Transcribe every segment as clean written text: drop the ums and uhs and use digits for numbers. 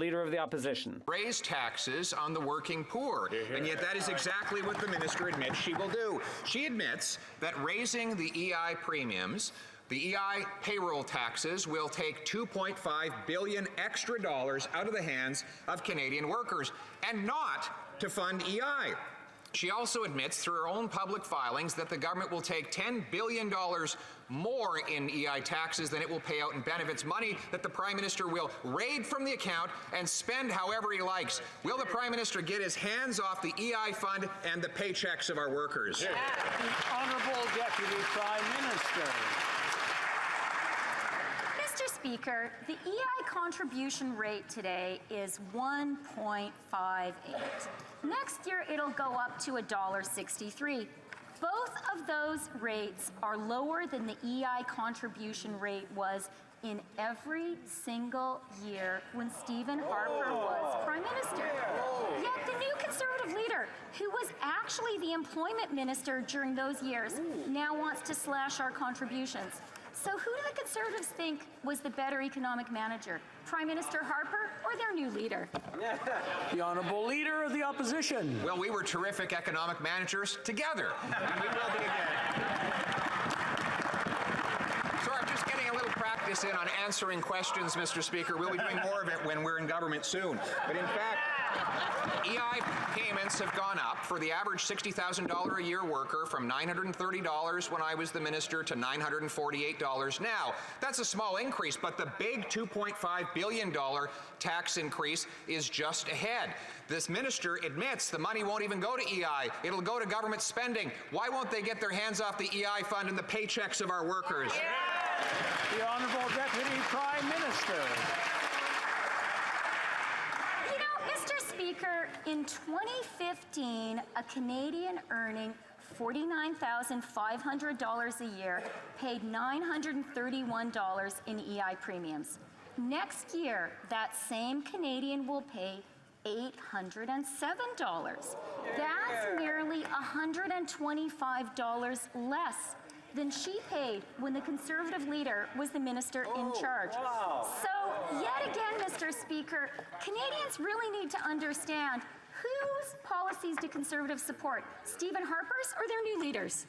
Leader of the Opposition. Raise taxes on the working poor, and yet that is exactly what the minister admits she will do. She admits that raising the EI premiums, the EI payroll taxes, will take $2.5 billion extra dollars out of the hands of Canadian workers, and not to fund EI. She also admits through her own public filings that the government will take $10 billion more in EI taxes than it will pay out in benefits, money that the Prime Minister will raid from the account and spend however he likes. Will the Prime Minister get his hands off the EI fund and the paychecks of our workers? Yeah. The Honourable Deputy Prime Minister. Mr. Speaker, the EI contribution rate today is 1.58. Next year, it'll go up to $1.63. Both of those rates are lower than the EI contribution rate was in every single year when Stephen Harper was Prime Minister. Yet the new Conservative leader, who was actually the employment minister during those years, now wants to slash our contributions. So who do the Conservatives think was the better economic manager? Prime Minister Harper or their new leader? The Honourable Leader of the Opposition. Well, we were terrific economic managers together, and we will be again. So I'm just getting a little practice in on answering questions, Mr. Speaker. We'll be doing more of it when we're in government soon. But in fact, EI payments have gone up for the average $60,000 a year worker from $930 when I was the minister to $948 now. That's a small increase, but the big $2.5 billion tax increase is just ahead. This minister admits the money won't even go to EI. It'll go to government spending. Why won't they get their hands off the EI fund and the paychecks of our workers? The Honourable Deputy Prime Minister. Mr. Speaker, in 2015, a Canadian earning $49,500 a year paid $931 in EI premiums. Next year, that same Canadian will pay $807. That's nearly $125 less than she paid when the Conservative leader was the minister in charge. So, yet again, Mr. Speaker, Canadians really need to understand whose policies do Conservatives support, Stephen Harper's or their new leaders?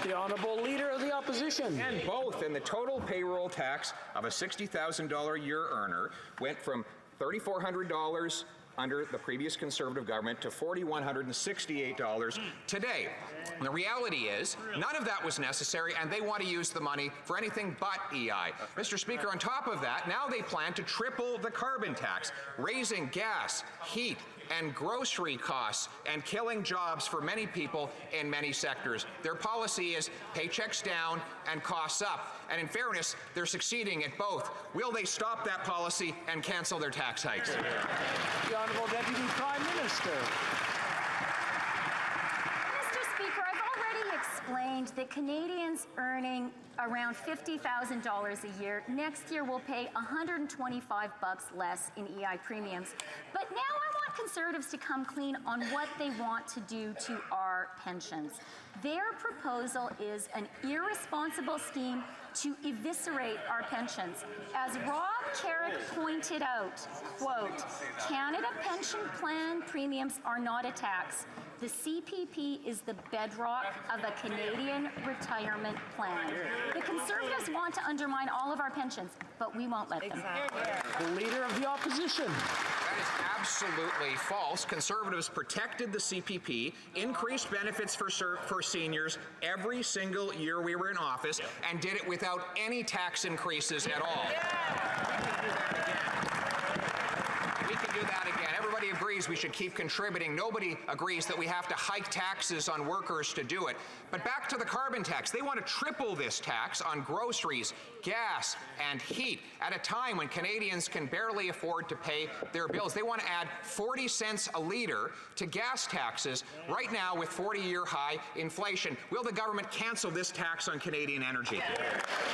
The Honourable Leader of the Opposition. And both. And the total payroll tax of a $60,000 a year earner went from $3,400 under the previous Conservative government to $4,168 today. And the reality is, none of that was necessary, and they want to use the money for anything but EI. Mr. Speaker, on top of that, now they plan to triple the carbon tax, raising gas, heat, and grocery costs, and killing jobs for many people in many sectors. Their policy is paychecks down and costs up. And in fairness, they're succeeding at both. Will they stop that policy and cancel their tax hikes? The Honourable Deputy Prime Minister. Mr. Speaker, I've already explained that Canadians earning around $50,000 a year next year will pay $125 less in EI premiums. But now I want Conservatives to come clean on what they want to do to our pensions. Their proposal is an irresponsible scheme to eviscerate our pensions. As Rob Carrick pointed out, quote, Canada Pension Plan premiums are not a tax. The CPP is the bedrock of a Canadian retirement plan. The Conservatives want to undermine all of our pensions, but we won't let them. The Leader of the Opposition. That is absolutely false. Conservatives protected the CPP, increased benefits for seniors every single year we were in office, and did it without any tax increases at all. We can do that again. Everybody agrees we should keep contributing. Nobody agrees that we have to hike taxes on workers to do it. But back to the carbon tax. They want to triple this tax on groceries, gas, and heat at a time when Canadians can barely afford to pay their bills. They want to add 40 cents a litre to gas taxes right now with 40-year high inflation. Will the government cancel this tax on Canadian energy?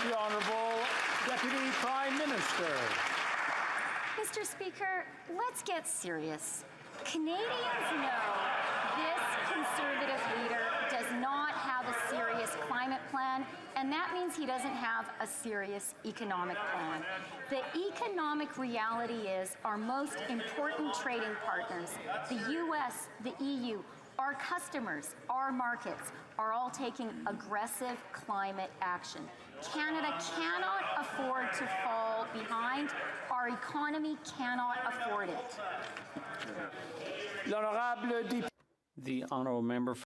The Honourable Deputy Prime Minister. Mr. Speaker, let's get serious. Canadians know this Conservative leader does not have a serious climate plan, and And that means he doesn't have a serious economic plan. The economic reality is our most important trading partners, the US, the EU, our customers, our markets, are all taking aggressive climate action. Canada cannot afford to fall behind. Our economy cannot afford it. The honourable member